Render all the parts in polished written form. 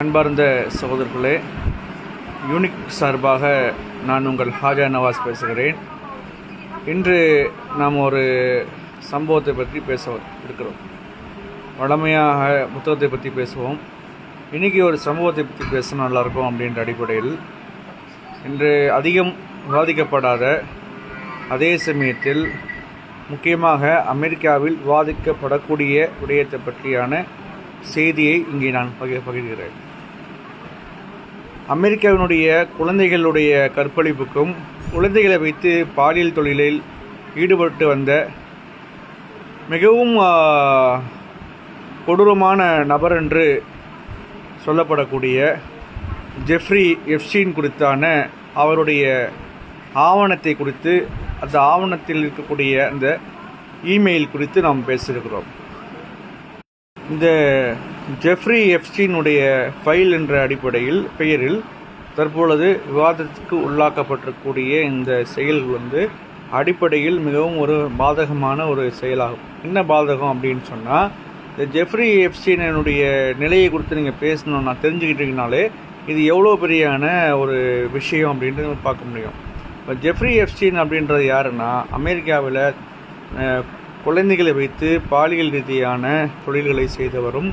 அன்பார்ந்த சகோதரர்களே, யூனிக் சார்பாக நான் உங்கள் ஹாஜா நவாஸ் பேசுகிறேன். இன்று நாம் ஒரு சம்பவத்தை பற்றி பேச இருக்கிறோம். வழமையாக புத்தகத்தை பற்றி பேசுவோம். இன்றைக்கி ஒரு சம்பவத்தை பற்றி பேச நல்லாயிருக்கும் அப்படின்ற அடிப்படையில் இன்று அதிகம் விவாதிக்கப்படாத, அதே சமயத்தில் முக்கியமாக அமெரிக்காவில் விவாதிக்கப்படக்கூடிய விடயத்தை பற்றியான செய்தியை இங்கே நான் பகிர்கிறேன். அமெரிக்காவினுடைய குழந்தைகளுடைய கற்பழிப்புக்கும் குழந்தைகளை வைத்து பாலியல் தொழிலில் ஈடுபட்டு வந்த மிகவும் கொடூரமான நபர் என்று சொல்லப்படக்கூடிய ஜெஃப்ரி எப்ஸ்டீன் குறித்தான அவருடைய ஆவணத்தை குறித்து, அந்த ஆவணத்தில் இருக்கக்கூடிய அந்த இமெயில் குறித்து நாம் பேசியிருக்கிறோம். இந்த ஜெஃப்ரி எப்ஸ்டீனுடைய ஃபைல் என்ற பெயரில் தற்பொழுது விவாதத்துக்கு உள்ளாக்கப்பட்டிருக்கக்கூடிய இந்த செயல்கள் அடிப்படையில் மிகவும் ஒரு பாதகமான ஒரு செயலாகும். என்ன பாதகம் அப்படின்னு சொன்னால், இந்த ஜெஃப்ரி எப்ஸ்டீனுடைய நிலையை குறித்து நீங்கள் பேசணும்னா தெரிஞ்சுக்கிட்டீங்கனாலே இது எவ்வளோ பெரியான ஒரு விஷயம் அப்படின்ட்டு நம்ம பார்க்க முடியும். இப்போ ஜெஃப்ரி எப்ஸ்டீன் அப்படின்றது யாருன்னா, அமெரிக்காவில் குழந்தைகளை வைத்து பாலியல் ரீதியான தொழில்களை செய்தவரும்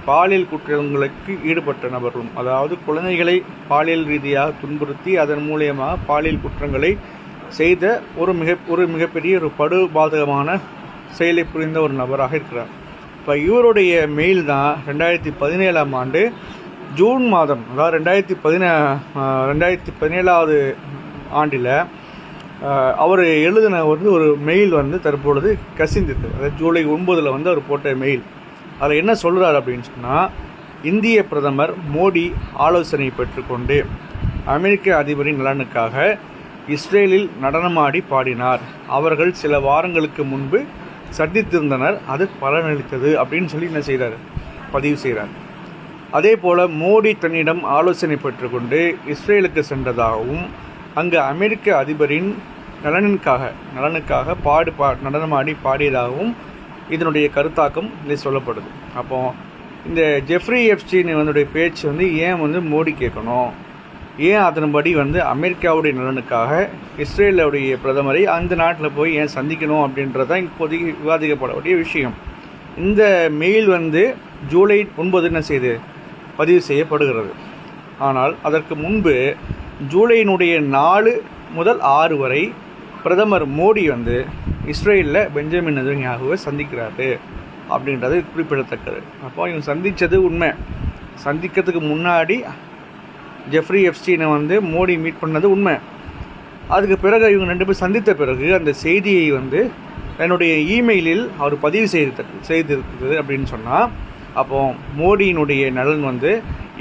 பாலியல் குற்றங்களுக்கு ஈடுபட்ட நபர்களும், அதாவது குழந்தைகளை பாலியல் ரீதியாக துன்புறுத்தி அதன் மூலியமாக பாலியல் குற்றங்களை செய்த ஒரு மிகப்பெரிய ஒரு படுபாதகமான செயலை புரிந்த ஒரு நபராக இருக்கிறார். இப்போ இவருடைய மெயில் தான் 2017 ஆண்டு ஜூன் மாதம், அதாவது 2017 ஆண்டில் அவர் எழுதின ஒரு மெயில் தற்பொழுது கசிந்தது. அதாவது ஜூலை 9 அவர் போட்ட மெயில். அதில் என்ன சொல்கிறார் அப்படின்னு சொன்னால், இந்திய பிரதமர் மோடி ஆலோசனை பெற்றுக்கொண்டு அமெரிக்க அதிபரின் நலனுக்காக இஸ்ரேலில் நடனமாடி பாடினார். அவர்கள் சில வாரங்களுக்கு முன்பு சந்தித்திருந்தனர், அது பலனளித்தது அப்படின்னு சொல்லி என்ன செய்கிறார், பதிவு செய்கிறார். அதே போல் மோடி தன்னிடம் ஆலோசனை பெற்றுக்கொண்டு இஸ்ரேலுக்கு சென்றதாகவும், அங்கு அமெரிக்க அதிபரின் நலனுக்காக நடனமாடி பாடியதாகவும் இதனுடைய கருத்தாக்கம் இதில் சொல்லப்படுது. அப்போது இந்த ஜெஃப்ரி எப்ஸ்டீன் பேச்சு ஏன் மோடி கேட்கணும், ஏன் அதன்படி அமெரிக்காவுடைய நலனுக்காக இஸ்ரேலுடைய பிரதமரை அந்த நாட்டில் போய் ஏன் சந்திக்கணும் அப்படின்றதான் இப்போதைக்கு விவாதிக்கப்படக்கூடிய விஷயம். இந்த மெயில் ஜூலை 9 என்ன செய்து பதிவு செய்யப்படுகிறது. ஆனால் அதற்கு முன்பு ஜூலையினுடைய 4 முதல் 6 வரை பிரதமர் மோடி இஸ்ரேலில் பெஞ்சமின் நெதன்யாகுவை சந்திக்கிறாரு அப்படின்றது குறிப்பிடத்தக்கது. அப்போ இவங்க சந்தித்தது உண்மை. சந்திக்கிறதுக்கு முன்னாடி ஜெஃப்ரி எப்ஸ்டீனை மோடி மீட் பண்ணது உண்மை. அதுக்கு பிறகு இவங்க 2 பேர் சந்தித்த பிறகு அந்த செய்தியை என்னுடைய இமெயிலில் அவர் பதிவு செய்திருக்கிறது அப்படின்னு சொன்னால், அப்போது மோடியினுடைய நலன்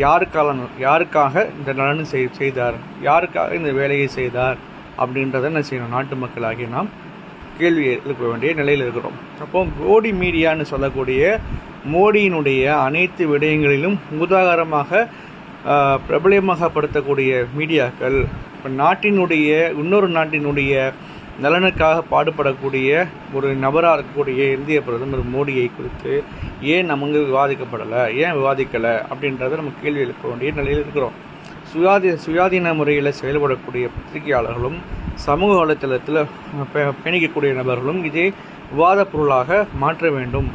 யாருக்காக இந்த நலன் செய்தார், யாருக்காக இந்த வேலையை செய்தார் அப்படின்றத என்ன செய்யணும், நாட்டு மக்களாகிய நாம் கேள்வி எழுப்ப வேண்டிய நிலையில் இருக்கிறோம். அப்போது மோடி மீடியான்னு சொல்லக்கூடிய மோடியினுடைய அனைத்து விடயங்களிலும் உதாரணமாக பிரபலமாகப்படுத்தக்கூடிய மீடியாக்கள் இப்போ இன்னொரு நாட்டினுடைய நலனுக்காக பாடுபடக்கூடிய ஒரு நபராக இருக்கக்கூடிய இந்திய பிரதமர் மோடியை குறித்து ஏன் ஏன் விவாதிக்கலை அப்படின்றத நம்ம கேள்வி எழுப்ப வேண்டிய நிலையில் இருக்கிறோம். சுயாதீன முறையில் செயல்படக்கூடிய பத்திரிகையாளர்களும் சமூக வலைத்தளத்தில் பயணிக்கக்கூடிய நபர்களும் இதே விவாத பொருளாக மாற்ற வேண்டும்.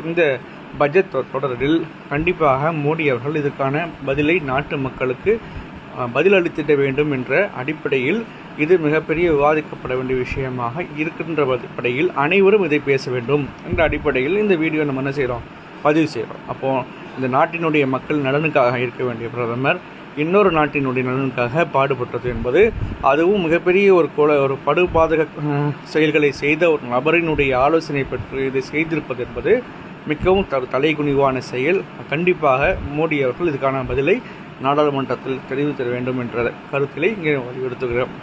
இந்த பட்ஜெட் தொடரில் கண்டிப்பாக மோடி அவர்கள் இதற்கான பதிலை நாட்டு மக்களுக்கு பதிலளித்திட வேண்டும் என்ற அடிப்படையில் இது மிகப்பெரிய விவாதிக்கப்பட வேண்டிய விஷயமாக இருக்கின்ற அடிப்படையில் அனைவரும் இதை பேச வேண்டும் என்ற அடிப்படையில் இந்த வீடியோ நம்ம என்ன செய்கிறோம், பதிவு செய்கிறோம். அப்போது இந்த நாட்டினுடைய மக்கள் நலனுக்காக இருக்க வேண்டிய பிரதமர் இன்னொரு நாட்டினுடைய நலனுக்காக பாடுபட்டது என்பது, அதுவும் மிகப்பெரிய ஒரு படுபாதக செயல்களை செய்த ஒரு நபரினுடைய ஆலோசனை பெற்று இதை செய்திருப்பது என்பது மிகவும் தலைகுனிவான செயல். கண்டிப்பாக மோடி அவர்கள் இதுக்கான பதிலை நாடாளுமன்றத்தில் தெரிவிக்க வேண்டும் என்ற கருத்திலே இங்கே வலியுறுத்துகிறோம்.